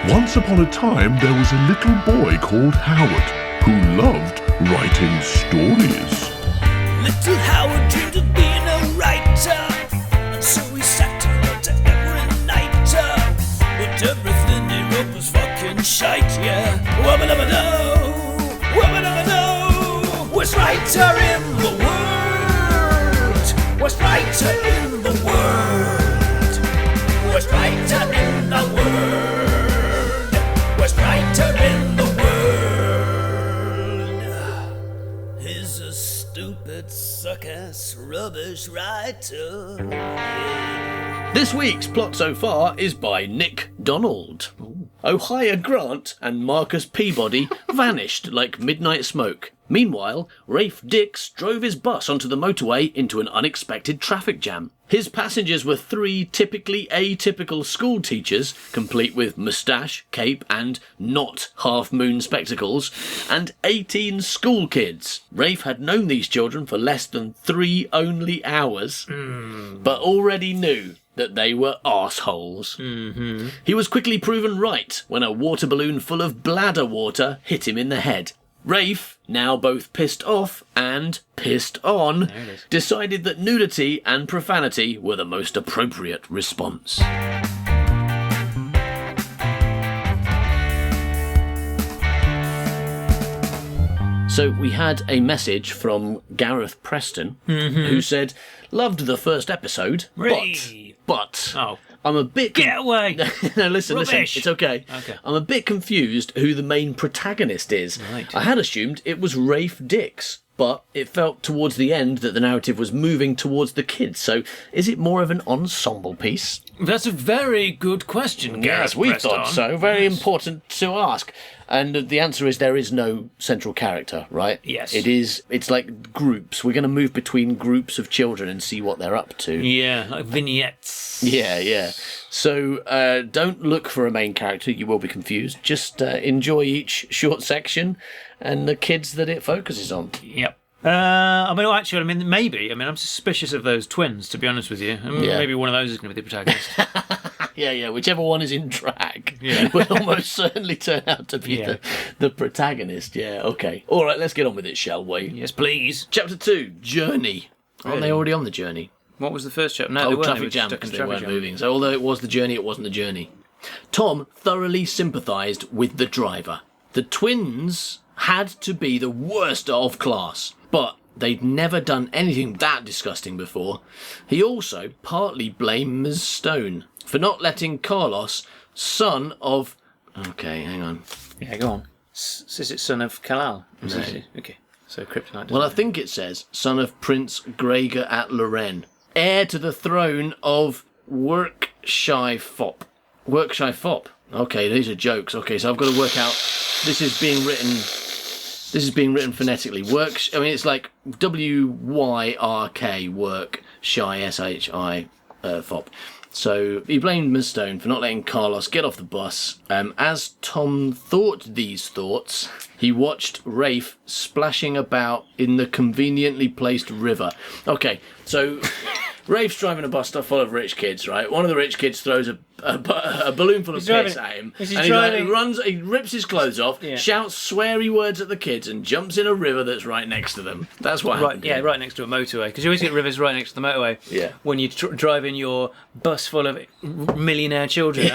Once upon a time, there was a little boy called Howard who loved writing stories. Little Howard dreamed of being a writer, and so he sat and wrote every night. But everything he wrote was fucking shite, yeah. Wubba-dubba-doo, wubba-dubba-doo. Worst writer in the world, worst writer in the world, worst writer in the world, worst writer in the world. He's a stupid, suck-ass, rubbish writer. This week's plot so far is by Nick Donald. Ohio Grant and Marcus Peabody vanished like midnight smoke. Meanwhile, Rafe Dix drove his bus onto the motorway into an unexpected traffic jam. His passengers were 3 typically atypical school teachers, complete with moustache, cape and not half-moon spectacles, and 18 school kids. Rafe had known these children for less than 3 only hours, but already knew that they were arseholes. He was quickly proven right when a water balloon full of bladder water hit him in the head. Rafe, now both pissed off and pissed on, decided that nudity and profanity were the most appropriate response. So we had a message from Gareth Preston, who said, loved the first episode, but Oh. I'm a bit... Get away! No, listen, Rubbish. it's okay. Okay. I'm a bit confused who the main protagonist is. Right. I had assumed it was Rafe Dix, but it felt towards the end that the narrative was moving towards the kids. So is it more of an ensemble piece? That's a very good question, Yes, Gareth we Preston. thought so. Very Yes. important to ask. And the answer is there is no central character, right? Yes. It's like groups. We're going to move between groups of children and see what they're up to. Yeah, like vignettes. Yeah. So don't look for a main character. You will be confused. Just enjoy each short section and the kids that it focuses on. Yep. maybe. I'm suspicious of those twins, to be honest with you. Yeah. Maybe one of those is going to be the protagonist. Yeah. Whichever one is in drag Yeah. will almost certainly turn out to be Yeah. the protagonist. Yeah, okay. All right, let's get on with it, shall we? Yes, please. Chapter 2, Journey. Aren't they Really? already on the journey? What was the first chapter? No, they Oh, weren't. They traffic were jam, stuck in because they traffic weren't jam. moving. So although it was the journey, it wasn't the journey. Tom thoroughly sympathised with the driver. The twins had to be the worst of class, but they'd never done anything that disgusting before. He also partly blamed Ms. Stone for not letting Carlos, son of... Okay, hang on. Yeah, go on. Is it son of Kalal? No. Okay. So Kryptonite. Well, I think it says son of Prince Gregor at Lorraine, heir to the throne of Workshire Fop. Workshire Fop. Okay, these are jokes. Okay, so I've got to work out. This is being written phonetically. It's like W-Y-R-K. Workshire S-H-I Fop. So he blamed Ms. Stone for not letting Carlos get off the bus. As Tom thought these thoughts, he watched Rafe splashing about in the conveniently placed river. Okay, so Rafe's driving a bus full of rich kids, right? One of the rich kids throws a balloon full of piss at him. Is he And driving? he rips his clothes off, Yeah. shouts sweary words at the kids, and jumps in a river that's right next to them. That's what happened. Right next to a motorway. Because you always get rivers right next to the motorway. Yeah. When you drive in your bus full of millionaire children.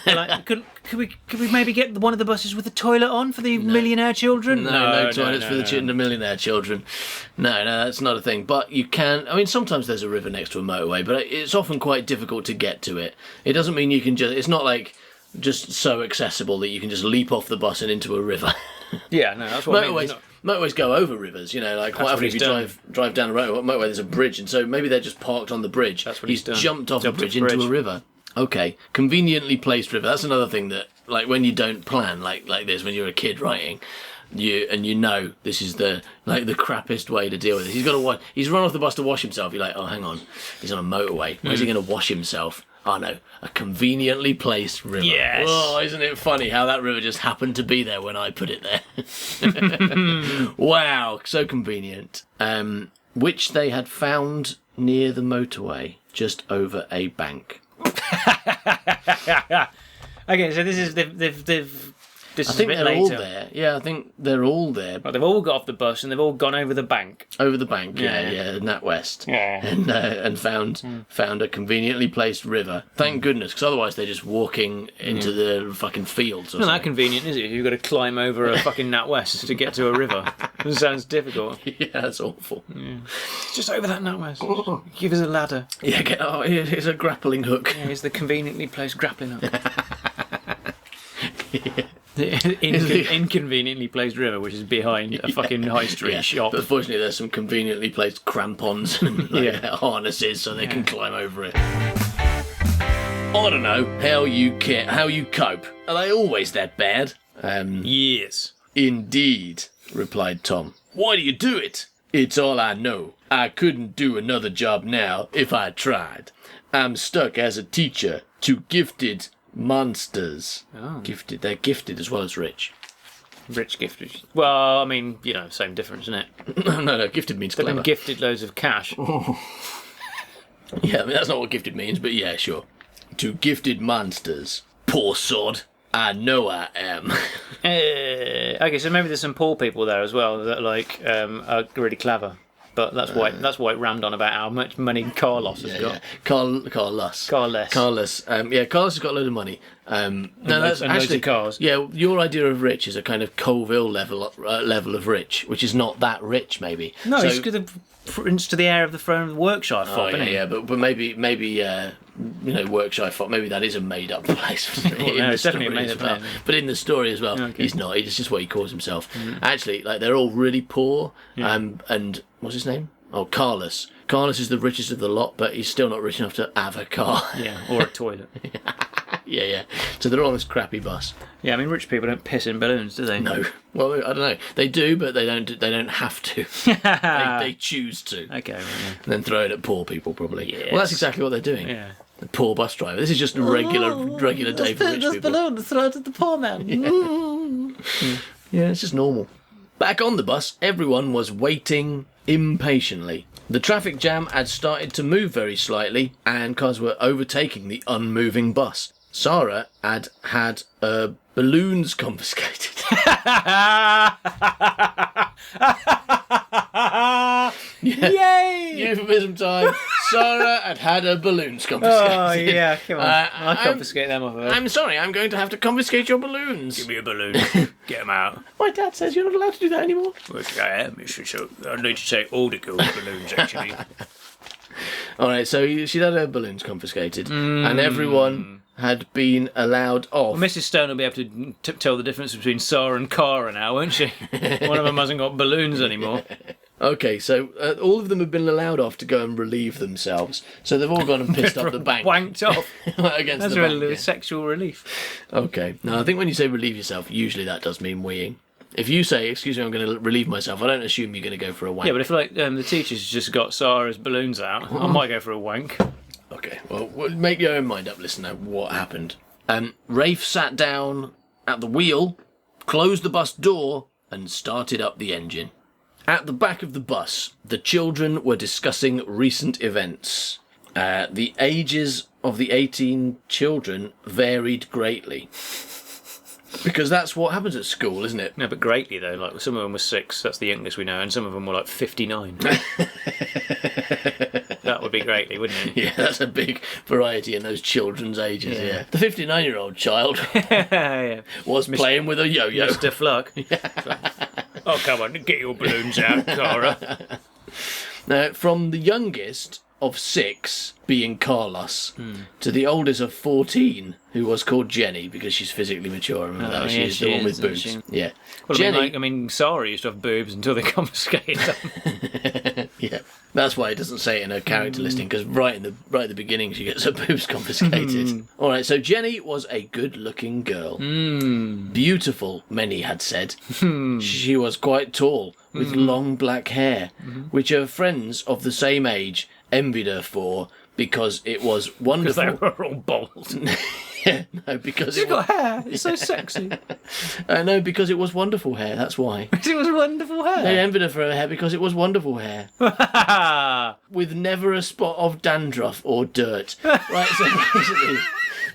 Like, could we maybe get one of the buses with the toilet on for the millionaire children? No toilets for the millionaire children. No, that's not a thing. But you can... I mean, sometimes there's a river next to a motorway, but it's often quite difficult to get to it. It doesn't mean you can just... It's not like just so accessible that you can just leap off the bus and into a river. Yeah, no, that's what I mean. Motorways go over rivers, like quite often if you drive down a motorway, there's a bridge, and so maybe they're just parked on the bridge. That's what he's he's done. jumped off Jumped the off bridge the into a bridge. river. Okay, conveniently placed river. That's another thing that, like, when you don't plan like this, when you're a kid writing, you know this is the crappiest way to deal with it. He's run off the bus to wash himself. You're like, oh, hang on, he's on a motorway. Where's he going to wash himself? Oh no, a conveniently placed river. Yes. Oh, isn't it funny how that river just happened to be there when I put it there? Wow, so convenient. Which they had found near the motorway, just over a bank. Okay, so this is this I is a think bit they're later. all there. Yeah, I think they're all there. But they've all got off the bus and they've all gone over the bank. Over the bank, Yeah. yeah, NatWest. Yeah. And found a conveniently placed river. Thank goodness, because otherwise they're just walking into the fucking fields or Not that something. convenient, is it? If you've got to climb over a fucking NatWest to get to a river. It sounds difficult. Yeah, that's awful. Just over that NatWest. Give us a ladder. Yeah, here's a grappling hook. Yeah, here's the conveniently placed grappling hook. The inconveniently placed river, which is behind a fucking high street shop. But fortunately, there's some conveniently placed crampons and harnesses so they can climb over it. I don't know how you cope. Are they always that bad? Yes. Indeed, replied Tom. Why do you do it? It's all I know. I couldn't do another job now if I tried. I'm stuck as a teacher to gifted monsters. Oh. Gifted. They're gifted as well as rich. Rich gifted. Well, I mean, same difference, isn't it? No, gifted means They've clever. been gifted loads of cash. Yeah, I mean, that's not what gifted means, but yeah, sure. To gifted monsters. Poor sod. I know I am. Okay, so maybe there's some poor people there as well that are really clever. But that's why it rammed on about how much money Carlos has got. Yeah. Carlos. Carlos. Carlos has got a load of money. No, that's and loads actually of cars. Yeah, your idea of rich is a kind of Colville level of rich, which is not that rich, maybe. No, so, he's got the prince to the heir of the throne of the Workshire fob, isn't he? yeah, but maybe Workshire Fox, maybe that is a made up place. No, it's definitely a made up place. But in the story as well, Okay. he's not. It's just what he calls himself. Actually, they're all really poor. And what's his name? Oh, Carlos. Carlos is the richest of the lot, but he's still not rich enough to have a car. Yeah, or a toilet. yeah. So they're on this crappy bus. Yeah, I mean, rich people don't piss in balloons, do they? No. Well, I don't know. They do, but they don't have to. they choose to. Okay, right, And then throw it at poor people, probably. Yes. Well, that's exactly what they're doing. yeah. The poor bus driver. This is just a regular day for rich people. balloon, throw it at the poor man. Yeah, it's just normal. Back on the bus, everyone was waiting impatiently. The traffic jam had started to move very slightly, and cars were overtaking the unmoving bus. Sarah had had her balloons confiscated. Yay! Euphemism time. Sarah had had her balloons confiscated. Oh, yeah, come on. I'll I'm- confiscate them off her. I'm sorry, I'm going to have to confiscate your balloons. Give me a balloon. Get them out. My dad says you're not allowed to do that anymore. Look, I am. So I need to take all the girls' balloons, actually. All right, so she'd had her balloons confiscated, and everyone had been allowed off. Well, Mrs. Stone will be able to tell the difference between Sarah and Cara now, won't she? One of them hasn't got balloons anymore. Okay, so all of them have been allowed off to go and relieve themselves. So they've all gone and pissed up the bank. Wanked off. Against That's the a bank. little Yeah. sexual relief. Okay. Now, I think when you say relieve yourself, usually that does mean weeing. If you say, excuse me, I'm going to relieve myself, I don't assume you're going to go for a wank. Yeah, but if the teacher's just got Sarah's balloons out, I might go for a wank. Okay, well, make your own mind up, listener, what happened. Rafe sat down at the wheel, closed the bus door, and started up the engine. At the back of the bus, the children were discussing recent events. The ages of the 18 children varied greatly. Because that's what happens at school, isn't it? No, but greatly though. Like some of them were 6. That's the youngest we know, and some of them were like 59. That would be greatly, wouldn't it? Yeah, that's a big variety in those children's ages, yeah. The 59-year-old child Yeah. was playing with a yo-yo. Mr. Fluck. Oh, come on, get your balloons out, Cara. Now, from the youngest of 6, being Carlos, to the oldest of 14, who was called Jenny, because she's physically mature. Remember that? yeah, She's she the one is, with isn't boobs. she? Yeah. Well, Jenny, Sarah used to have boobs until they confiscated them. yeah. That's why it doesn't say it in her character listing, because right at the beginning she gets her boobs confiscated. All right, so Jenny was a good-looking girl. Beautiful, many had said. She was quite tall, with long black hair, which her friends of the same age envied her for, because it was Because wonderful. they were all bald. No, because She's got hair. It's so sexy. no, because it was wonderful hair. That's why It was wonderful they hair. envied her for her hair, because it was wonderful hair with never a spot of dandruff or dirt. Right, so basically,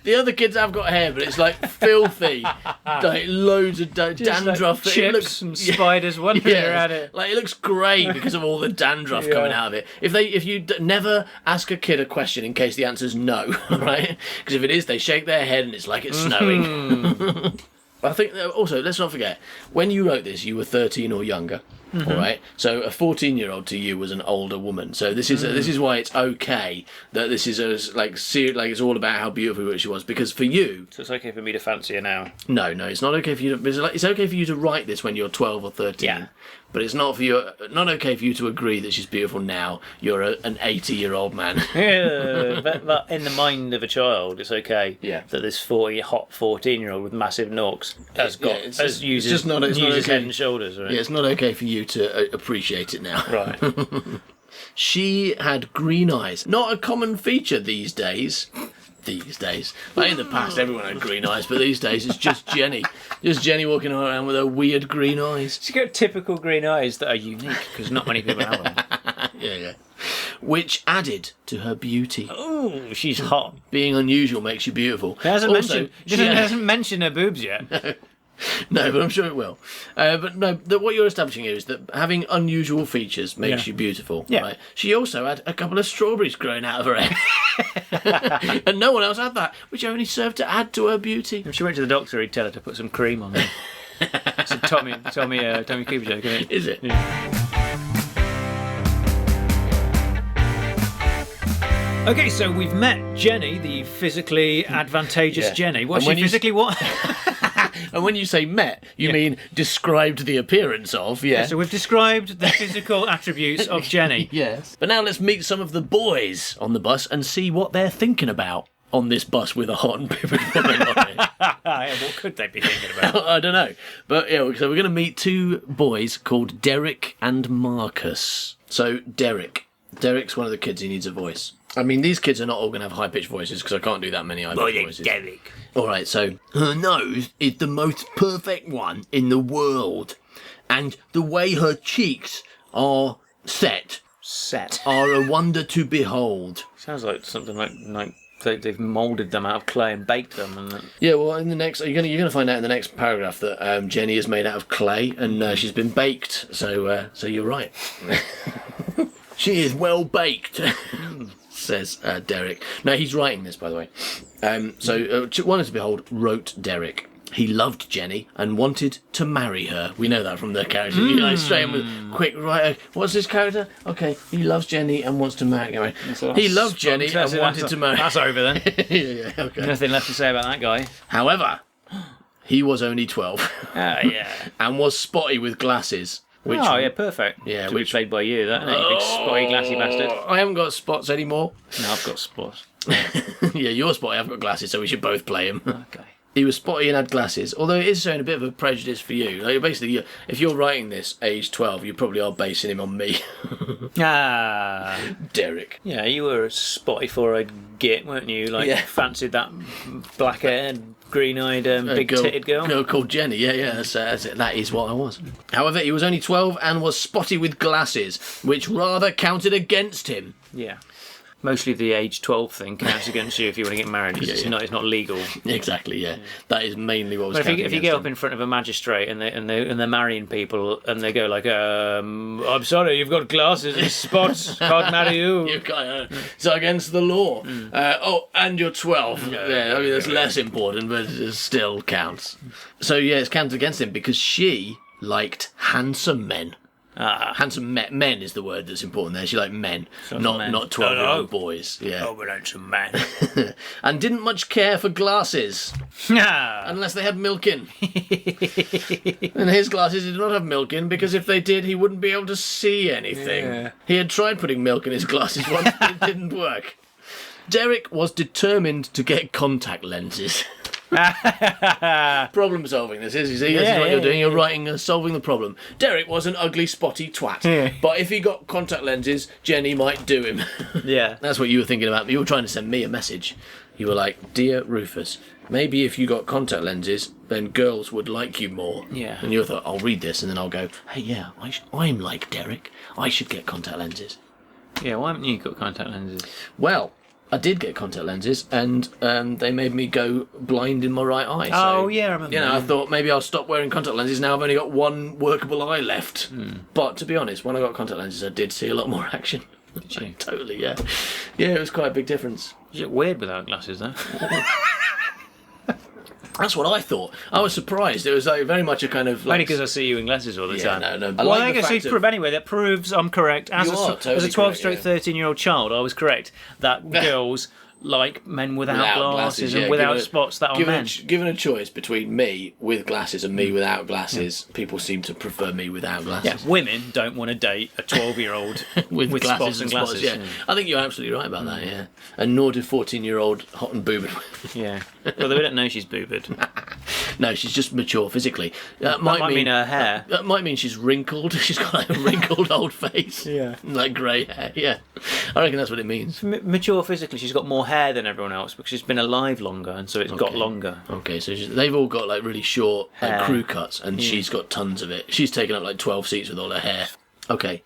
The other kids have got hair, but it's like filthy, like loads of dandruff. Like It chips looks- and spiders wandering around it. Like it looks grey because of all the dandruff coming out of it. If you never ask a kid a question in case the answer's no, right? Because if it is, they shake their head and it's like it's snowing. I think also, let's not forget, when you wrote this, you were 13 or younger. All right, so a 14-year-old to you was an older woman. So this is why it's okay that this is like it's all about how beautiful she was. Because for you, So it's okay for me to fancy her now. no, it's not okay for you. It's okay for you to write this when you're 12 or 13. Yeah. But it's not okay for you to agree that she's beautiful now. You're an 80-year-old man. Yeah, but in the mind of a child, it's okay. Yeah. That this hot 14-year-old with massive norks uses okay. head and shoulders. Right? Yeah, it's not okay for you to appreciate it now. Right. She had green eyes. Not a common feature these days. Like in the past, everyone had green eyes, but these days it's just Jenny. Just Jenny walking around with her weird green eyes. She's got typical green eyes that are unique because not many people have them. Yeah. Which added to her beauty. Ooh, she's hot. Being unusual makes you beautiful. It hasn't Also, hasn't mentioned her boobs yet. No, but I'm sure it will. But no, what you're establishing here is that having unusual features makes you beautiful. Yeah. Right? She also had a couple of strawberries growing out of her head. And no one else had that, which only served to add to her beauty. If she went to the doctor, he'd tell her to put some cream on there. It's a Tommy Cooper joke, isn't it? Is it? Okay, so we've met Jenny, the physically advantageous Yeah. Jenny. Was And she when you- physically what? And when you say met, you mean described the appearance of, yeah. So we've described the physical attributes of Jenny. Yes. But now let's meet some of the boys on the bus and see what they're thinking about on this bus with a hot and peppered woman on it. What could they be thinking about? I don't know. But yeah, so we're going to meet two boys called Derek and Marcus. So Derek's one of the kids who needs a voice. I mean, these kids are not all going to have high-pitched voices because I can't do that many high-pitched voices. Derek. All right, so her nose is the most perfect one in the world. And the way her cheeks are set are a wonder to behold. Sounds like something like they've moulded them out of clay and baked them. And Yeah, well, in the next, you're gonna find out in the next paragraph that Jenny is made out of clay and she's been baked. So you're right. She is well baked, says Derek. No, he's writing this, by the way. Wonder to behold wrote Derek. He loved Jenny and wanted to marry her. We know that from the character. You know, straight in with quick writer. What's this character? Okay, he loves Jenny and wants to marry her. He loved Jenny and wanted to marry her. That's over then. Yeah, okay. Nothing left to say about that guy. However, he was only 12 Yeah. and was spotty with glasses. Which, Oh, yeah, perfect. Yeah, To be which- played by you, that, isn't it? You big spotty, glassy bastard. I haven't got spots anymore. No, I've got spots. Yeah, you're spotty, I've got glasses, so we should both play him. Okay. He was spotty and had glasses, although it is showing a bit of a prejudice for you. Like, basically, if you're writing this age 12, you probably are basing him on me. Ah. Derek. Yeah, you were a spotty four-eyed git, weren't you? Like, Yeah. fancied that black-haired, green-eyed, big-titted girl. Girl called Jenny, yeah, that's it. That is what I was. However, he was only 12 and was spotty with glasses, which rather counted against him. Yeah. Mostly the age 12 thing counts against you if you want to get married, because Yeah. it's not legal. Exactly, yeah. That is mainly what was But counting if you against get him. up in front of a magistrate and they're marrying people and they go like, I'm sorry, you've got glasses and spots, can't marry you. You can't, it's against the law. And you're 12. Yeah, I mean, that's less important, but it still counts. So, yeah, it's counted against him because she liked handsome men. Handsome men is the word that's important there. She liked men, not 12-year-old boys. Yeah. Oh, but handsome man. And didn't much care for glasses, unless they had milk in. And his glasses did not have milk in, because if they did, he wouldn't be able to see anything. Yeah. He had tried putting milk in his glasses once, but it didn't work. Derek was determined to get contact lenses. Problem solving this is, you see, this is what you're doing, you're writing solving the problem. Derek was an ugly spotty twat, but if he got contact lenses, Jenny might do him. Yeah. That's what you were thinking about. You were trying to send me a message. You were like, "Dear Rufus, maybe if you got contact lenses, then girls would like you more." Yeah. And you thought, I'll read this and then I'll go, "Hey, yeah, I'm like Derek, I should get contact lenses." Yeah, why haven't you got contact lenses? Well, I did get contact lenses, and they made me go blind in my right eye. Oh, So, yeah, I remember You know, that. I thought maybe I'll stop wearing contact lenses. Now I've only got one workable eye left. But to be honest, when I got contact lenses, I did see a lot more action. Did you? Totally, yeah. Yeah, it was quite a big difference. You look weird without glasses, though. That's what I thought. I was surprised. It was like very much a kind of like... Only because I see you in glasses all the Yeah, time. no. I Well, like I the guess fact it's proof anyway. That proves I'm correct. As You a, are as totally a 12 correct, stroke 13-year-old child, I was correct that girls like men without glasses and yeah, without given a- spots that are given men. given a choice between me with glasses and me without glasses, people seem to prefer me without Yeah, glasses. women don't want to date a 12-year-old With spots and glasses. Yeah. I think you're absolutely right about that, yeah. And nor do 14-year-old hot and boobed. Yeah. Well, they don't know she's boobed. No, she's just mature physically. That Might mean her hair. That might mean she's wrinkled. She's got like a wrinkled old face. Yeah. Like grey hair, yeah. I reckon that's what it means. Mature physically, she's got more hair than everyone else because she's been alive longer, and so it's got longer. Okay, so they've all got like really short like, Hair. crew cuts, and she's got tons of it. She's taken up like 12 seats with all her hair. Okay,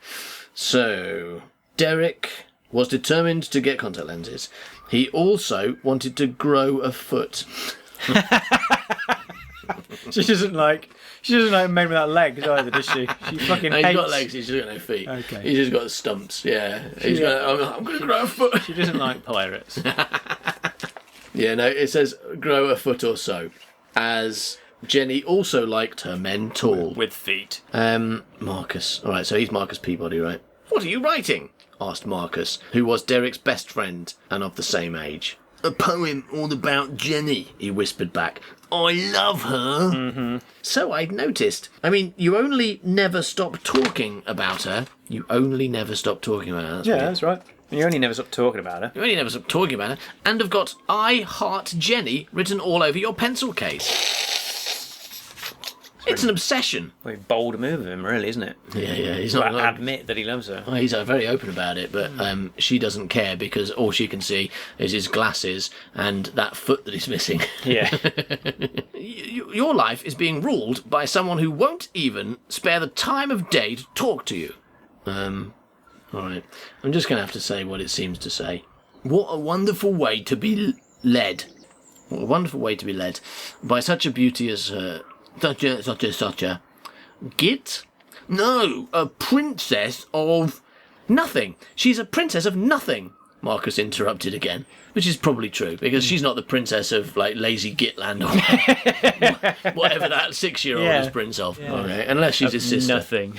so Derek was determined to get contact lenses. He also wanted to grow a foot. She doesn't like men without legs either, does she? She fucking No, he's hates. got legs, he's just got no feet. Okay. He's just got stumps, yeah. He's I'm going to grow a foot. She doesn't like pirates. Yeah, no, it says grow a foot or so. As Jenny also liked her men tall. With feet. Marcus. All right, so he's Marcus Peabody, right? What are you writing? Asked Marcus, who was Derek's best friend and of the same age. A poem all about Jenny, he whispered back. I love her. Mm-hmm. So I'd noticed. I mean, you only never stop talking about her. You only never stop talking about her. That's weird. That's right. You only never stop talking about her. You only never stop talking about her. And have got I Heart Jenny written all over your pencil case. It's an obsession. Very bold move of him, really, isn't it? Yeah, he's To not... admit that he loves her. Well, he's very open about it, but she doesn't care because all she can see is his glasses and that foot that he's missing. Yeah. Your life is being ruled by someone who won't even spare the time of day to talk to you. All right. I'm just going to have to say what it seems to say. What a wonderful way to be led. What a wonderful way to be led by such a beauty as her. Such a. Git? No, a princess of nothing. She's a princess of nothing, Marcus interrupted again. Which is probably true, because she's not the princess of, like, lazy Gitland or whatever that 6-year-old is prince of. Yeah. Okay, unless she's his sister. Nothing.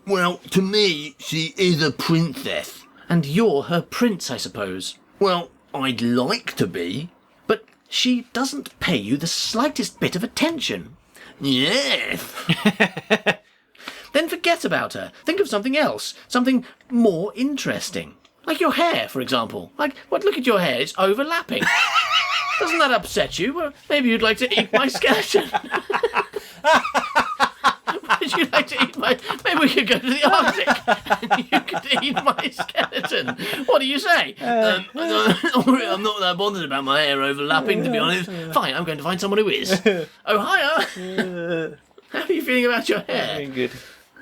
Well, to me, she is a princess. And you're her prince, I suppose. Well, I'd like to be. But she doesn't pay you the slightest bit of attention. Yes. Then forget about her. Think of something else. Something more interesting. Like your hair, for example. Look at your hair. It's overlapping. Doesn't that upset you? Well, maybe you'd like to eat my skeleton. Would you like to eat my... Maybe we could go to the Arctic and you could eat my skeleton. What do you say? I'm not that bothered about my hair overlapping, to be honest. Fine, I'm going to find someone who is. Oh, hiya! How are you feeling about your hair? Very good.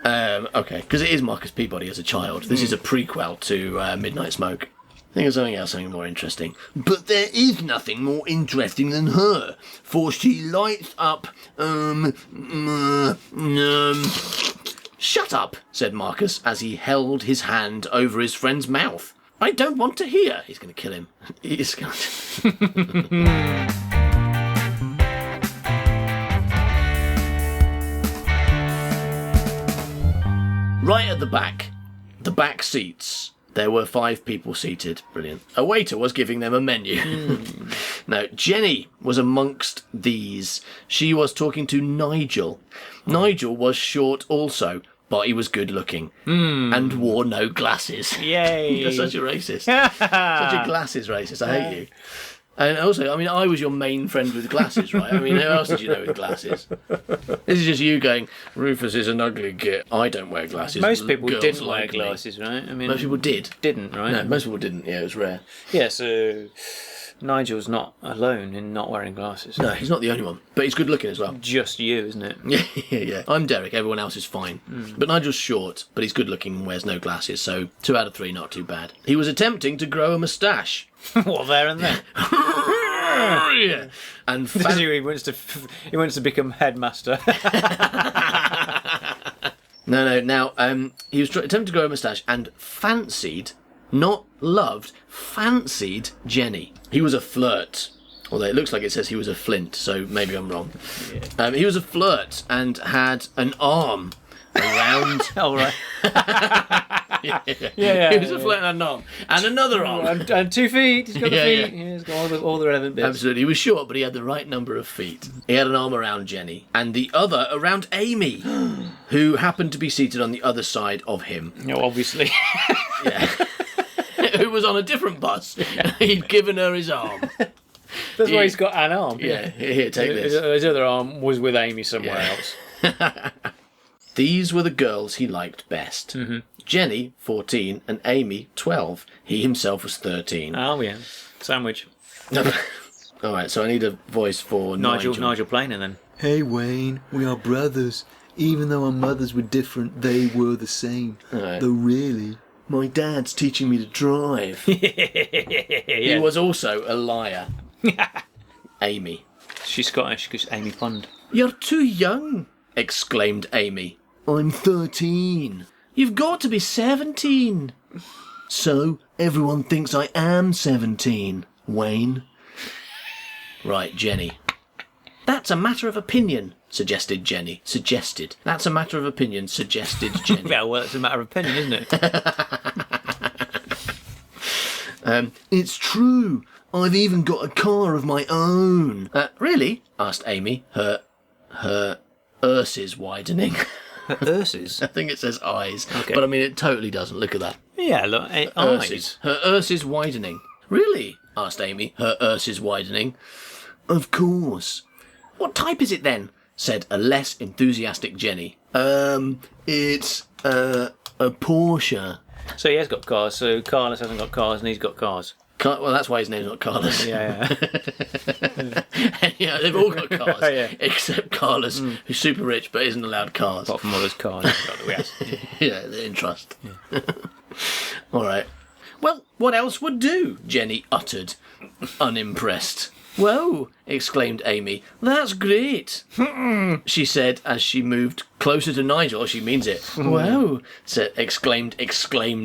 Okay, because it is Marcus Peabody as a child. This is a prequel to Midnight Smoke. Think of something more interesting. But there is nothing more interesting than her, for she lights up, Shut up, said Marcus as he held his hand over his friend's mouth. I don't want to hear. He's going to kill him. He's going to... Right at the back seats, there were 5 people seated. Brilliant. A waiter was giving them a menu. Now, Jenny was amongst these. She was talking to Nigel. Nigel was short also, but he was good looking and wore no glasses. Yay. You're such a racist. Such a glasses racist. I hate you. And also, I mean, I was your main friend with glasses, right? I mean, who else did you know with glasses? This is just you going, Rufus is an ugly git. I don't wear glasses. Most people Girls didn't wear like me. glasses, right? I mean, Most people did. didn't, right? No, most people didn't. Yeah, it was rare. Yeah, so Nigel's not alone in not wearing glasses. No, he's not the only one, but he's good looking as well. Just you, isn't it? Yeah. I'm Derek, everyone else is fine. But Nigel's short, but he's good looking and wears no glasses, so 2 out of 3, not too bad. He was attempting to grow a moustache. What, there and then? Yeah. And he wants to become headmaster. No. Now, he was attempting to grow a moustache and fancied, not loved, fancied Jenny. He was a flirt. Although it looks like it says he was a flint, so maybe I'm wrong. Yeah. He was a flirt and had an arm around... Oh, right. yeah. He was a flirt and an arm. And another arm. And 2 feet. He's got the feet. Yeah. Yeah, he's got all the relevant bits. Absolutely. He was short, but he had the right number of feet. He had an arm around Jenny and the other around Amy, who happened to be seated on the other side of him. No, obviously. Yeah. Who was on a different bus. He'd given her his arm. That's why he's got an arm. Yeah, here, take this. His other arm was with Amy somewhere else. These were the girls he liked best. Mm-hmm. Jenny, 14, and Amy, 12. He himself was 13. Oh, yeah. Sandwich. All right, so I need a voice for Nigel. Nigel Planer, then. Hey Wayne, we are brothers. Even though our mothers were different, they were the same. Right. Though really... My dad's teaching me to drive. Yeah. He was also a liar. Amy. She's Scottish because Amy Pond. You're too young, exclaimed Amy. I'm 13. You've got to be 17. So, everyone thinks I am 17, Wayne. Right, Jenny. That's a matter of opinion, suggested Jenny. Suggested. That's a matter of opinion, suggested Jenny. Well, it's a matter of opinion, isn't it? It's true. I've even got a car of my own. Really? Asked Amy, her urses widening. Urses? I think it says eyes. Okay. But I mean, it totally doesn't. Look at that. Yeah, look, eyes. Urses. Her urses widening. Really? Asked Amy, her urses widening. Of course. What type is it then? Said a less enthusiastic Jenny. It's a Porsche. So he has got cars, so Carlos hasn't got cars and he's got cars. Well, that's why his name's not Carlos. Yeah. Yeah, they've all got cars, Yeah. except Carlos, who's super rich but isn't allowed cars. Apart from all his cars. Yeah, they're in trust. Yeah. All right. Well, what else would do? Jenny uttered, unimpressed. Whoa! Exclaimed Amy. That's great. She said as she moved closer to Nigel. She means it. Whoa! Exclaimed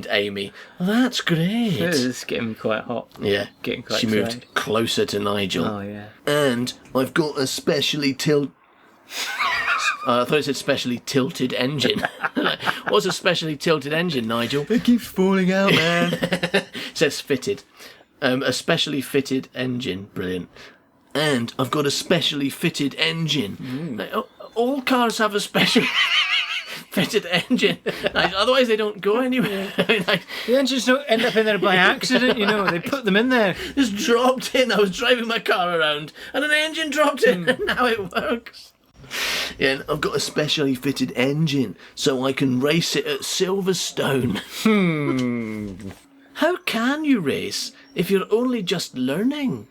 Amy. That's great. It's getting quite hot. Yeah. Getting quite She moved excited. closer to Nigel. Oh, yeah. And I've got a specially I thought it said specially tilted engine. What's a specially tilted engine, Nigel? It keeps falling out, man. It says fitted. A specially fitted engine. Brilliant. And I've got a specially fitted engine. Like, all cars have a special fitted engine. Like, otherwise, they don't go anywhere. I mean, like, The engines don't end up in there by accident, you know. They put them in there. just dropped in. I was driving my car around, and an engine dropped in, and now it works. Yeah, and I've got a specially fitted engine, so I can race it at Silverstone. How can you race if you're only just learning?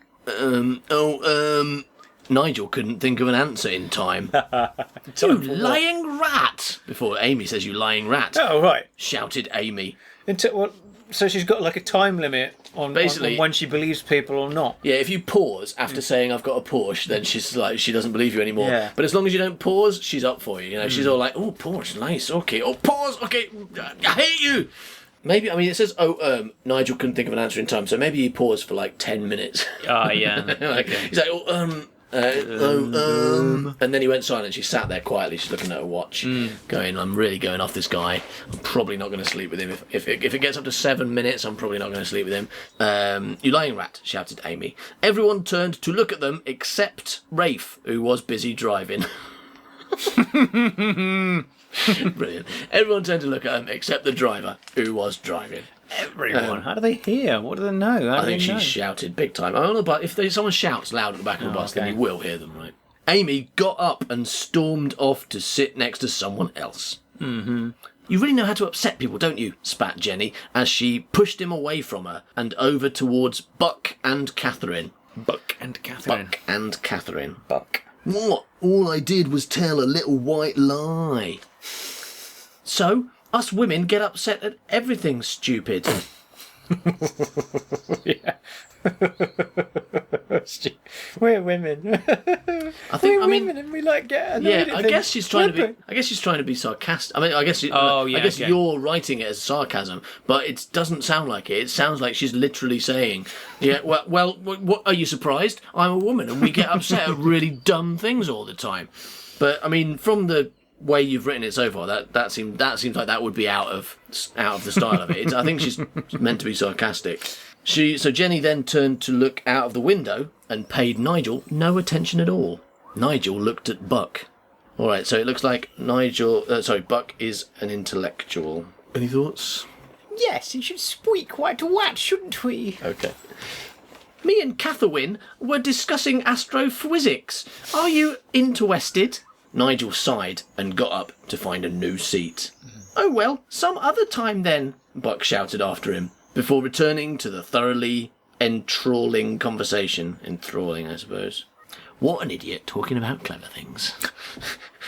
Nigel couldn't think of an answer in time. You lying rat! Before Amy says you lying rat, Oh, right. shouted Amy. So she's got like a time limit on Basically- on when she believes people or not. Yeah, if you pause after saying I've got a Porsche, then she's like, she doesn't believe you anymore. Yeah. But as long as you don't pause, she's up for you. You know, she's all like, oh, Porsche, nice, okay. Oh, pause, okay, I hate you. Maybe, I mean, it says, Nigel couldn't think of an answer in time, so maybe he paused for like 10 minutes. Ah, yeah. Like, he's like, and then he went silent. She sat there quietly. She's looking at her watch, going, I'm really going off this guy. I'm probably not going to sleep with him. If it gets up to 7 minutes, I'm probably not going to sleep with him. You lying rat, shouted Amy. Everyone turned to look at them except Rafe, who was busy driving. Brilliant. Everyone turned to look at him except the driver, who was driving. Everyone. How do they hear? What do they know? I think she shouted big time. I don't know, but if someone shouts loud at the back of the bus, then okay. you will hear them, right? Amy got up and stormed off to sit next to someone else. Mm-hmm. You really know how to upset people, don't you? Spat Jenny, as she pushed him away from her and over towards Buck and Catherine. Buck and Catherine. Buck and Catherine. Buck. What? All I did was tell a little white lie. So, us women get upset at everything, stupid. Yeah. We're women. I think. We're women and we like get annoyed Yeah, at I things. guess she's trying to be. I guess she's trying to be sarcastic. I mean, I guess. Oh, yeah, I guess okay. you're writing it as sarcasm, but it doesn't sound like it. It sounds like she's literally saying, "Yeah, well, what are you surprised? I'm a woman, and we get upset at really dumb things all the time." But I mean, from the way you've written it so far, that seems like that would be out of the style of it. I think she's meant to be sarcastic. So Jenny then turned to look out of the window and paid Nigel no attention at all. Nigel looked at Buck. All right, so it looks like Buck is an intellectual. Any thoughts? Yes, he should speak quite a wat, shouldn't we? Okay. Me and Catherine were discussing astrophysics. Are you interested? Nigel sighed and got up to find a new seat. Oh well, some other time then, Buck shouted after him, before returning to the thoroughly enthralling conversation. Enthralling, I suppose. What an idiot talking about clever things.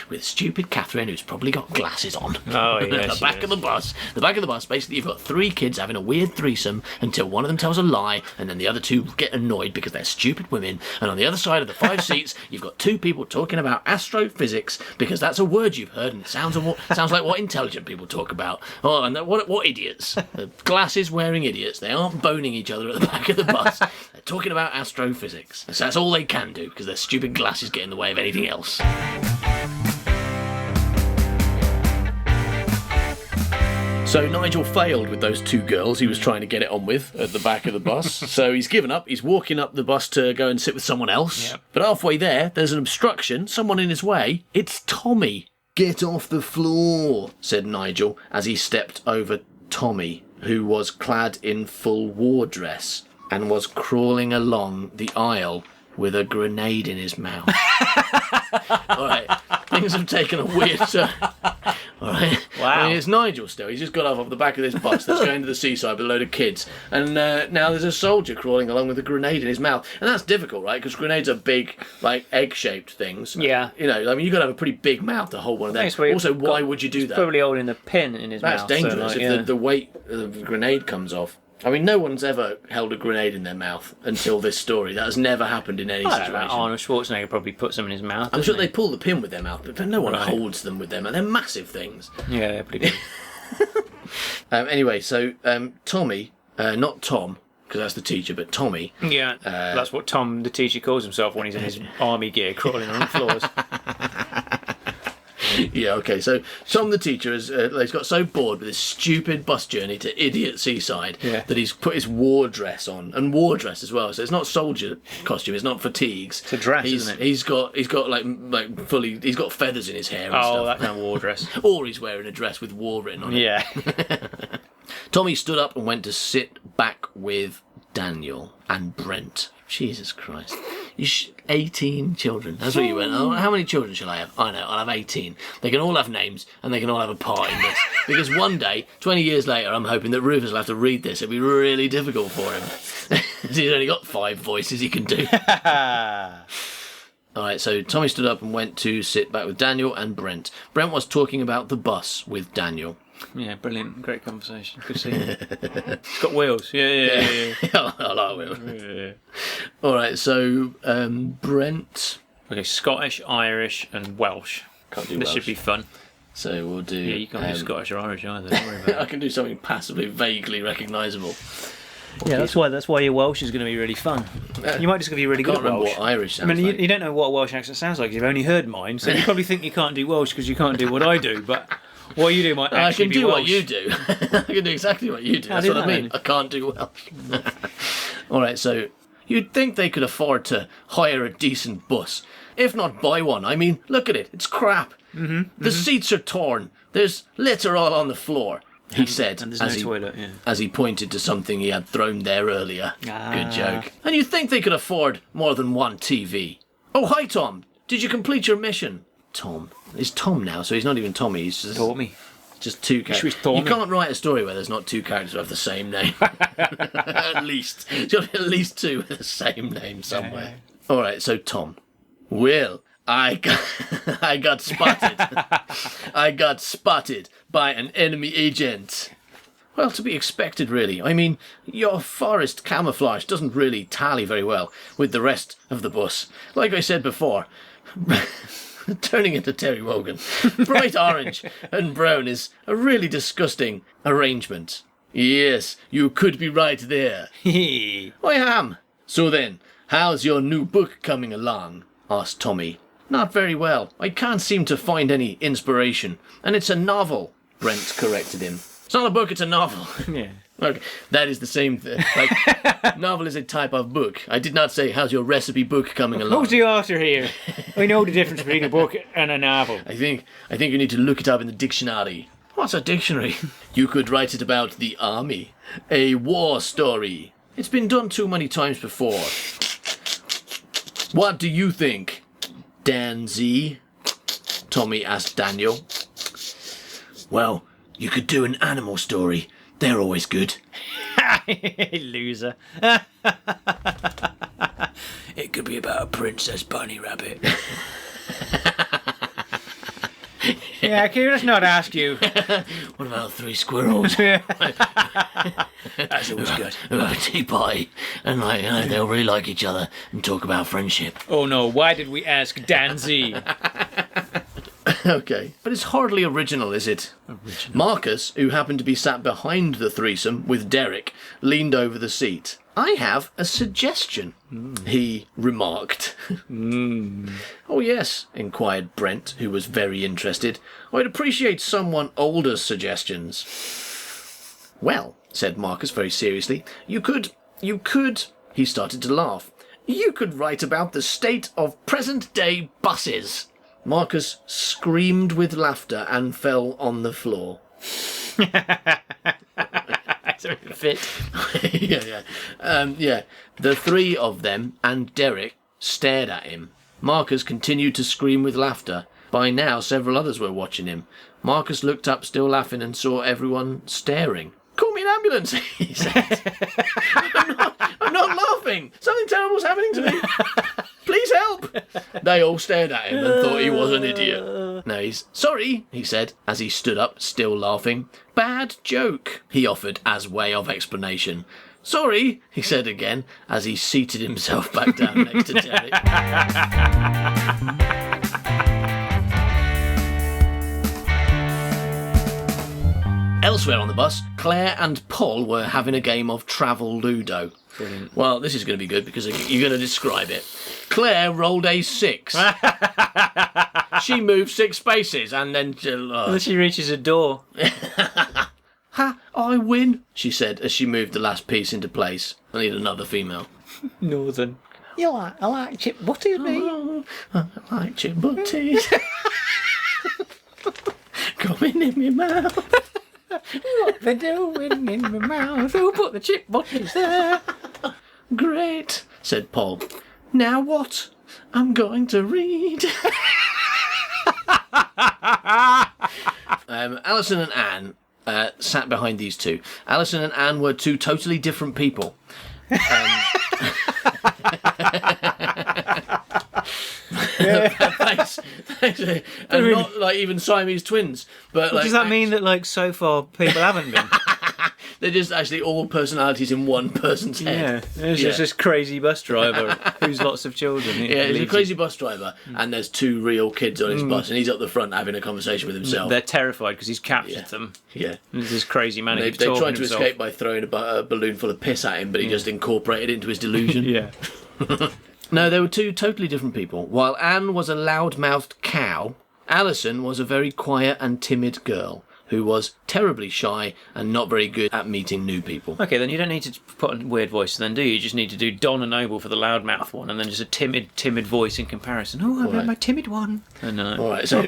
With stupid Catherine, who's probably got glasses on. Oh, yes, The back of the bus. The back of the bus, basically, you've got three kids having a weird threesome until one of them tells a lie, and then the other two get annoyed because they're stupid women. And on the other side of the 5 seats, you've got 2 people talking about astrophysics because that's a word you've heard and it sounds like what intelligent people talk about. Oh, and what idiots. Glasses-wearing idiots. They aren't boning each other at the back of the bus. They're talking about astrophysics. So that's all they can do because their stupid glasses get in the way of anything else. So Nigel failed with those 2 girls he was trying to get it on with at the back of the bus. So he's given up. He's walking up the bus to go and sit with someone else. Yep. But halfway there, there's an obstruction, someone in his way. It's Tommy. Get off the floor. Said Nigel as he stepped over Tommy, who was clad in full war dress and was crawling along the aisle with a grenade in his mouth. All right, things have taken a weird turn. All right. Wow. I mean, it's Nigel still. He's just got off the back of this bus that's going to the seaside with a load of kids. And now there's a soldier crawling along with a grenade in his mouth. And that's difficult, right? Because grenades are big, like, egg-shaped things. Yeah. You know, I mean, you've got to have a pretty big mouth to hold one of them. Thanks, where Also, you've why got- would you do that? Probably holding a pin in his That's mouth. dangerous so, like, if the weight of the grenade comes off. I mean, no one's ever held a grenade in their mouth until this story. That has never happened in any I don't know, situation. Arnold Schwarzenegger probably puts them in his mouth. I'm sure doesn't they pull the pin with their mouth, but no one Right. holds them with their mouth. They're massive things. he? Yeah, they're pretty good. Anyway, so Tommy, not Tom, because that's the teacher, but Tommy. Yeah, that's what Tom, the teacher, calls himself when he's in his army gear, crawling on the floors. Yeah, okay. So Tom, the teacher, he's got so bored with this stupid bus journey to idiot seaside that he's put his war dress on, and war dress as well. So it's not soldier costume. It's not fatigues. It's a dress, isn't it? He's got like fully. He's got feathers in his hair and Oh, stuff. that kind of war dress. Or he's wearing a dress with war written on it. Yeah. Tommy stood up and went to sit back with Daniel and Brent. Jesus Christ. 18 children. That's what you went. Oh, how many children shall I have? I know, I'll have 18. They can all have names and they can all have a part in this. Because one day, 20 years later, I'm hoping that Rufus will have to read this. It'll be really difficult for him. He's only got 5 voices he can do. Alright, so Tommy stood up and went to sit back with Daniel and Brent. Brent was talking about the bus with Daniel. Yeah, brilliant. Great conversation. Good to see you. It's got wheels. Yeah. I like Will. Alright, so Brent... Okay, Scottish, Irish, and Welsh. Can't do This Welsh. should be fun. So we'll do... Yeah, you can't do Scottish or Irish either. Don't worry about I it. can do something passively, vaguely recognisable. Yeah, that's why your Welsh is going to be really fun. You might just be really I good can't at remember Welsh. what Irish I sounds mean, like. you don't know what a Welsh accent sounds like. You've only heard mine, so you probably think you can't do Welsh because you can't do what I do. But what you do might I actually can be do Welsh. what you do. I can do exactly what you do. That's do what I that mean. then. I can't do Welsh. Alright, so you'd think they could afford to hire a decent bus. If not buy one. I mean, look at it. It's crap. The seats are torn. There's litter all on the floor. He said, And there's no as he toilet. Yeah. as he pointed to something he had thrown there earlier. Ah. Good joke. And you think they could afford more than one TV? Oh, hi, Tom. Did you complete your mission? Tom. It's Tom now, so he's not even Tommy. He's just... Taught me. Just two Should we characters. thorn You him? can't write a story where there's not two characters who have the same name. At least. There's got to be at least two with the same name somewhere. All right, so Tom. Will, I got spotted. I got spotted by an enemy agent. Well, to be expected, really. I mean, your forest camouflage doesn't really tally very well with the rest of the bus. Like I said before, turning into Terry Wogan, bright orange and brown is a really disgusting arrangement. Yes, you could be right there. I am. So then, how's your new book coming along? Asked Tommy. Not very well. I can't seem to find any inspiration. And it's a novel, Brent corrected him. It's not a book, it's a novel. Yeah. Okay, that is the same thing. Like, novel is a type of book. I did not say, how's your recipe book coming along? Who's the author here? I know the difference between a book and a novel. I think you need to look it up in the dictionary. What's a dictionary? You could write it about the army. A war story. It's been done too many times before. What do you think, Dan Z? Tommy asked Daniel. Well, you could do an animal story. They're always good. Loser. It could be about a princess bunny rabbit. Yeah, can you just not ask you? What about three squirrels? That's always good. Who have a tea party and they'll really like each other and talk about friendship. Oh no, why did we ask Dan Z? Okay. But it's hardly original, is it? Marcus, who happened to be sat behind the threesome with Derek, leaned over the seat. I have a suggestion, he remarked. Oh, yes, inquired Brent, who was very interested. I'd appreciate someone older's suggestions. Well, said Marcus very seriously, you could, he started to laugh. You could write about the state of present-day buses. Marcus screamed with laughter and fell on the floor. Fit. Yeah. The three of them and Derek stared at him. Marcus continued to scream with laughter. By now, several others were watching him. Marcus looked up, still laughing, and saw everyone staring. Call me an ambulance, he said. I'm not laughing. Something terrible's happening to me. Please help. They all stared at him and thought he was an idiot. No, he's sorry, he said, as he stood up, still laughing. Bad joke, he offered as way of explanation. Sorry, he said again, as he seated himself back down next to Derek. Elsewhere on the bus, Claire and Paul were having a game of Travel Ludo. Brilliant. Well, this is going to be good because you're going to describe it. Claire rolled a 6. She moved 6 spaces and then... She reaches a door. Ha! I win, she said as she moved the last piece into place. I need another female. Northern. I like chip butties, me. I like chip butties. Coming in my mouth. What they're doing in my mouth. Who put the chip butties there? Great, said Paul. Now what? I'm going to read. Alison and Anne sat behind these two. Alison and Anne were two totally different people. Thanks. And not like even Siamese twins. But like, Does that mean that, like, so far people haven't been? they're just actually all personalities in one person's Yeah, head? there's just this crazy bus driver who's lots of children. Yeah, he's a crazy bus driver, and there's 2 real kids on his bus, and he's up the front having a conversation with himself. They're terrified because he's captured them. Yeah. There's this crazy man They who's talking tried to himself. escape by throwing a balloon full of piss at him, but he just incorporated it into his delusion. Yeah. No, they were 2 totally different people. While Anne was a loud-mouthed cow, Alison was a very quiet and timid girl who was terribly shy and not very good at meeting new people. Okay, then you don't need to put a weird voice then, do you? You just need to do Donna Noble for the loudmouth one, and then just a timid voice in comparison. Oh, I've got my timid one. I know. All right, so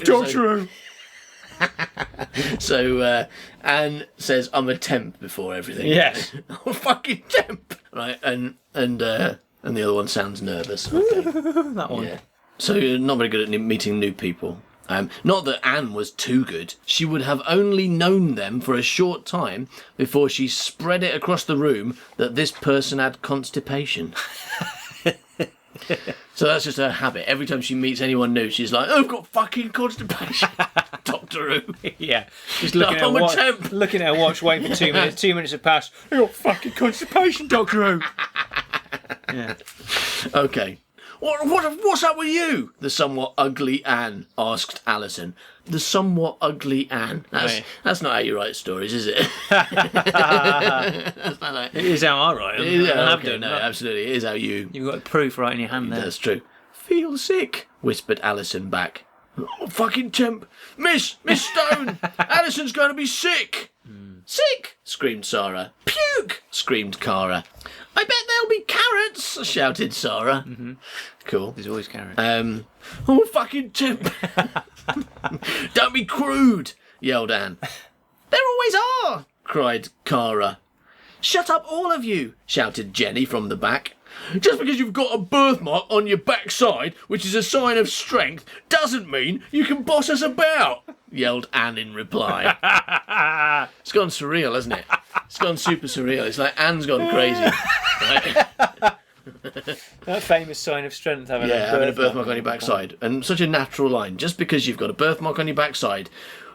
Anne says, "I'm a temp" before everything. Yes. I'm a fucking temp. Right, and the other one sounds nervous. Okay. That one. Yeah. So you're not very good at meeting new people. Not that Anne was too good. She would have only known them for a short time before she spread it across the room that this person had constipation. So that's just her habit. Every time she meets anyone new, she's like, I've got fucking constipation. Doctor Who. Yeah. Just looking at I'm her a watch, temp. looking at her watch, waiting for 2 minutes. 2 minutes have passed. I got fucking constipation, Doctor Who. Yeah. Okay. What's up with you? The somewhat ugly Anne asked Alison. The somewhat ugly Anne. That's not how you write stories, is it? That's not like, It is how I write them. yeah, I have okay, done. no, absolutely. It is how you. You've got proof right in your hand there. That's true. Feel sick, whispered Alison back. Oh, fucking temp. Miss Stone, Alison's going to be sick. Sick, screamed Sarah. Puke, screamed Cara. I bet there'll be carrots, shouted Sarah. Cool. There's always carrots. Oh, fucking temp. Don't be crude, yelled Anne. There always are, cried Cara. Shut up, all of you, shouted Jenny from the back. Just because you've got a birthmark on your backside, which is a sign of strength, doesn't mean you can boss us about, yelled Anne in reply. It's gone surreal, hasn't it? It's gone super surreal. It's like Anne's gone crazy. Right? That famous sign of strength, having A birthmark on your backside. And such a natural line. Just because you've got a birthmark on your backside,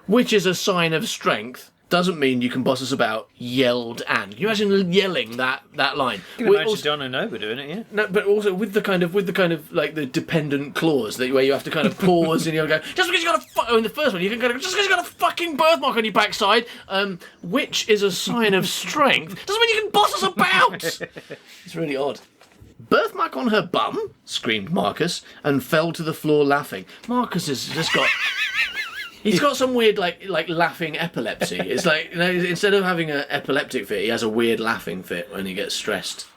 which is a sign of strength, doesn't mean you can boss us about, yelled Anne. Can you imagine yelling that line? You can imagine Donna and Nova doing it, yeah. No, but also with the kind of like the dependent clause that where you have to kind of pause and you'll go just because you got in the first one you can go just because you got a fucking birthmark on your backside, which is a sign of strength, doesn't mean you can boss us about. It's really odd. Birthmark on her bum? Screamed Marcus and fell to the floor laughing. Marcus has just got. He's got some weird, like laughing epilepsy. It's like, you know, instead of having an epileptic fit, he has a weird laughing fit when he gets stressed.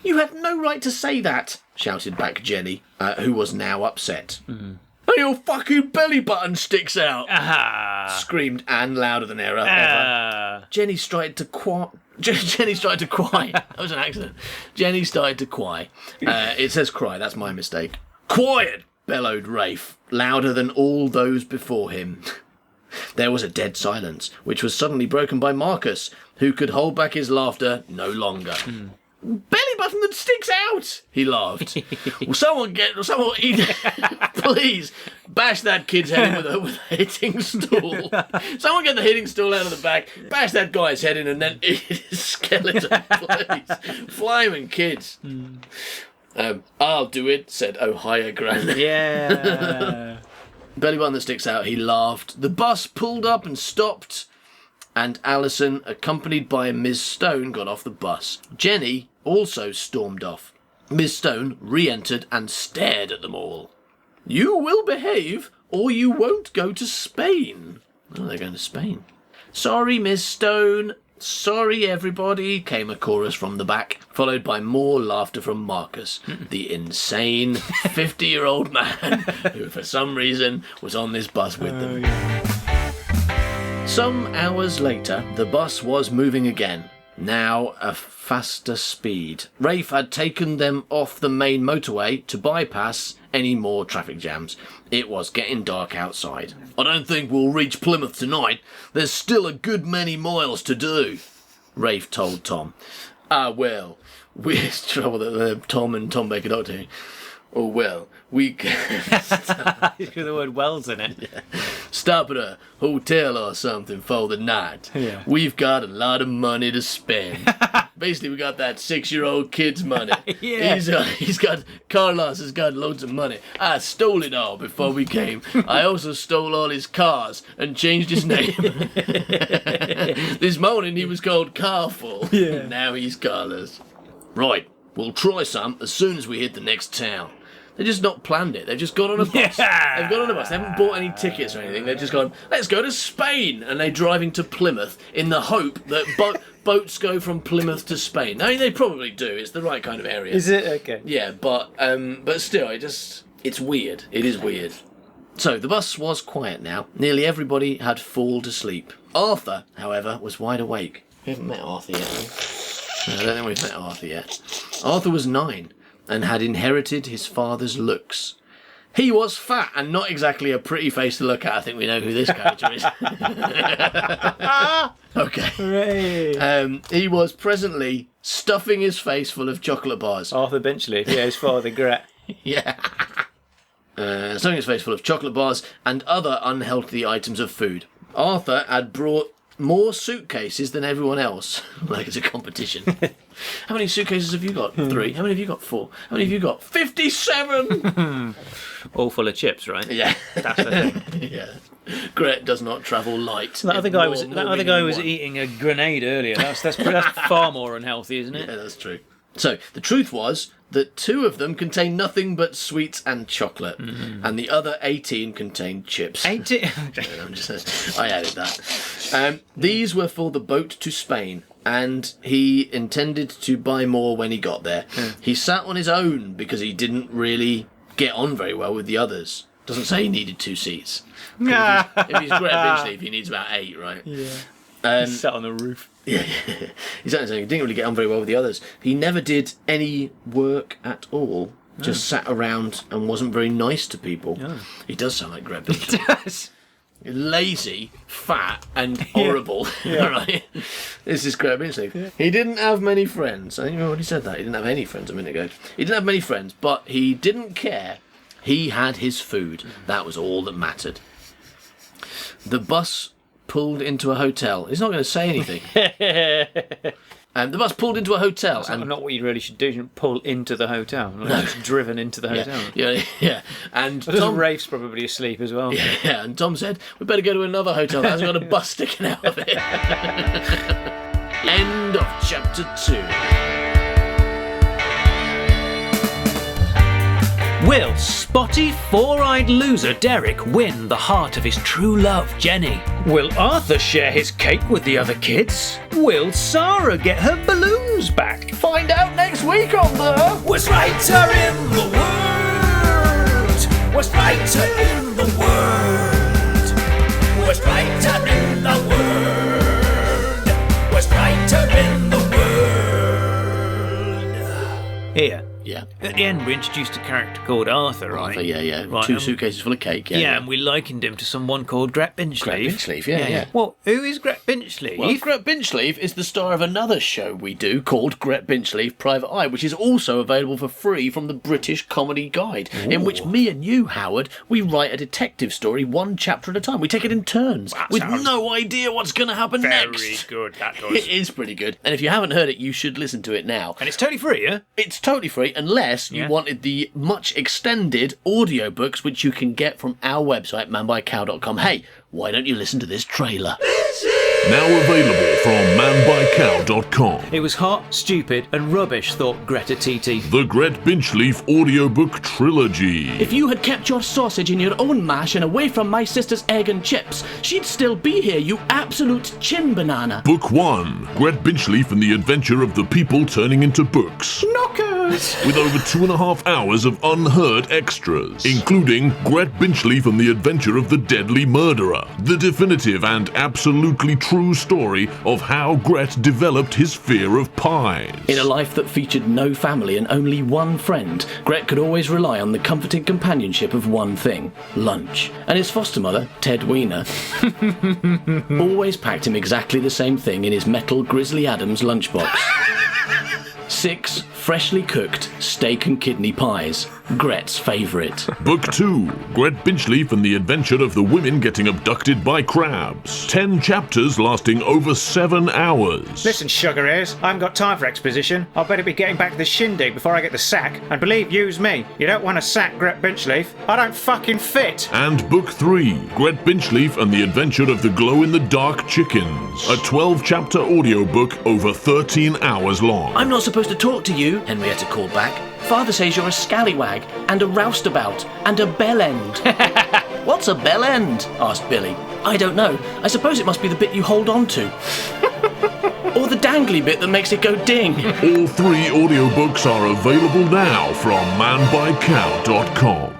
You had no right to say that, shouted back Jenny, who was now upset. And your fucking belly button sticks out, screamed Anne louder than ever. Jenny started to cry. Jenny started to cry. That was an accident. Jenny started to cry. It says cry, that's my mistake. Quiet! Bellowed Rafe, louder than all those before him. There was a dead silence, which was suddenly broken by Marcus, who could hold back his laughter no longer. Belly button that sticks out! He laughed. Will someone eat please bash that kid's head in with a hitting stool. Someone get the hitting stool out of the back, bash that guy's head in and then eat his skeleton, please. Flying kids. I'll do it, said Ohio Grant. Yeah. Belly button that sticks out, he laughed. The bus pulled up and stopped, and Alison, accompanied by Ms. Stone, got off the bus. Jenny also stormed off. Ms. Stone re-entered and stared at them all. You will behave, or you won't go to Spain. Oh, they're going to Spain. Sorry, Miss Stone. Sorry, everybody, came a chorus from the back, followed by more laughter from Marcus, the insane 50-year-old man who, for some reason, was on this bus with them. Some hours later, the bus was moving again, now a faster speed. Rafe had taken them off the main motorway to bypass any more traffic jams. It was getting dark outside. I don't think we'll reach Plymouth tonight. There's still a good many miles to do, Rafe told Tom. Well, we're trouble that Tom and Tom Baker Doctor. Oh, well, we can He's got the word wells in it. stop at a hotel or something for the night. Yeah. We've got a lot of money to spend. Basically, we got that 6-year-old kid's money. Yeah. Carlos has got loads of money. I stole it all before we came. I also stole all his cars and changed his name. This morning he was called Carful. Yeah. Now he's Carlos. Right, we'll try some as soon as we hit the next town. They've just not planned it. They've just got on a bus. Yeah. They've got on a bus. They haven't bought any tickets or anything. They've just gone, let's go to Spain. And they're driving to Plymouth in the hope that boats go from Plymouth to Spain. I mean, they probably do. It's the right kind of area. Is it? Okay. Yeah, but still, it's weird. It is weird. So, the bus was quiet now. Nearly everybody had fallen to sleep. Arthur, however, was wide awake. We haven't met Arthur yet, have we? No, I don't think we've met Arthur yet. Arthur was 9 and had inherited his father's looks. He was fat and not exactly a pretty face to look at. I think we know who this character is. Okay. He was presently stuffing his face full of chocolate bars. Arthur Benchley, yeah, his father, Gret. Yeah. Stuffing his face full of chocolate bars and other unhealthy items of food. Arthur had brought more suitcases than everyone else. Like it's a competition. How many suitcases have you got? 3. How many have you got? 4. How many have you got? 57! All full of chips, right? Yeah. That's the thing. Yeah. Gret does not travel light. That other guy was One. eating a grenade earlier. That's far more unhealthy, isn't it? Yeah, that's true. So, the truth was that 2 of them contained nothing but sweets and chocolate, and the other 18 contained chips. 18. I added that. These were for the boat to Spain, and he intended to buy more when he got there. He sat on his own because he didn't really get on very well with the others. Doesn't say he needed 2 seats. If he's Gret Binchley, he needs about 8, right? Yeah. He sat on the roof. Yeah. He didn't really get on very well with the others. He never did any work at all. Just sat around and wasn't very nice to people. Oh. He does sound like Gret Binchley. He does. Lazy, fat, and horrible. Yeah. Right? This is Gret Binchley. Yeah. He didn't have many friends. I think you already said that. He didn't have any friends a minute ago. He didn't have many friends, but he didn't care. He had his food. That was all that mattered. The bus pulled into a hotel. He's not going to say anything. The bus pulled into a hotel. That's not what you really should do. You shouldn't pull into the hotel. Just driven into the hotel. Yeah. And Rafe's probably asleep as well. Yeah, and Tom said, we better go to another hotel that hasn't got a bus sticking out of it. End of chapter 2. Will spotty, four-eyed loser Derek win the heart of his true love, Jenny? Will Arthur share his cake with the other kids? Will Sarah get her balloons back? Find out next week on the Worst Writer in the World! Worst Writer in the World! Worst Writer in the World! Worst Writer in the World! Here. Yeah. At the end, we introduced a character called Arthur, right? Yeah. Right, 2 suitcases full of cake, Yeah, and we likened him to someone called Gret Binchley. Gret Binchley, yeah. Well, who is Gret Binchley? Well, Gret Binchley is the star of another show we do called Gret Binchley Private Eye, which is also available for free from the British Comedy Guide, in which me and you, Howard, we write a detective story 1 chapter at a time. We take it in turns, with no idea what's going to happen next. Very good, that does. It is pretty good. And if you haven't heard it, you should listen to it now. And it's totally free, yeah? It's totally free, unless you wanted the much extended audiobooks, which you can get from our website, manbycow.com. Hey, why don't you listen to this trailer? Now available from manbycow.com. It was hot, stupid, and rubbish, thought Greta TT. The Gret Binchley audiobook trilogy. If you had kept your sausage in your own mash and away from my sister's egg and chips, she'd still be here, you absolute chin banana. Book 1. Gret Binchley and the Adventure of the People Turning into Books. Knockers! With over 2.5 hours of unheard extras, including Gret Binchley and the Adventure of the Deadly Murderer, the definitive and absolutely true story of how Gret developed his fear of pies. In a life that featured no family and only one friend, Gret could always rely on the comforting companionship of one thing: lunch. And his foster mother, Ted Weiner, always packed him exactly the same thing in his metal Grizzly Adams lunchbox. 6 freshly cooked steak and kidney pies, Gret's favourite. Book 2. Gret Binchley and the Adventure of the Women Getting Abducted by Crabs. 10 chapters lasting over 7 hours. Listen, sugar ears, I haven't got time for exposition. I better be getting back to the shindig before I get the sack. And believe you's me, you don't want to sack Gret Binchley. I don't fucking fit. And Book 3. Gret Binchley and the Adventure of the Glow-in-the-Dark Chickens. A 12-chapter audiobook over 13 hours long. I'm not supposed to talk to you, Henrietta called back. Father says you're a scallywag, and a roustabout, and a bell end. What's a bell end? Asked Billy. I don't know. I suppose it must be the bit you hold on to. Or the dangly bit that makes it go ding. All 3 audiobooks are available now from manbycow.com.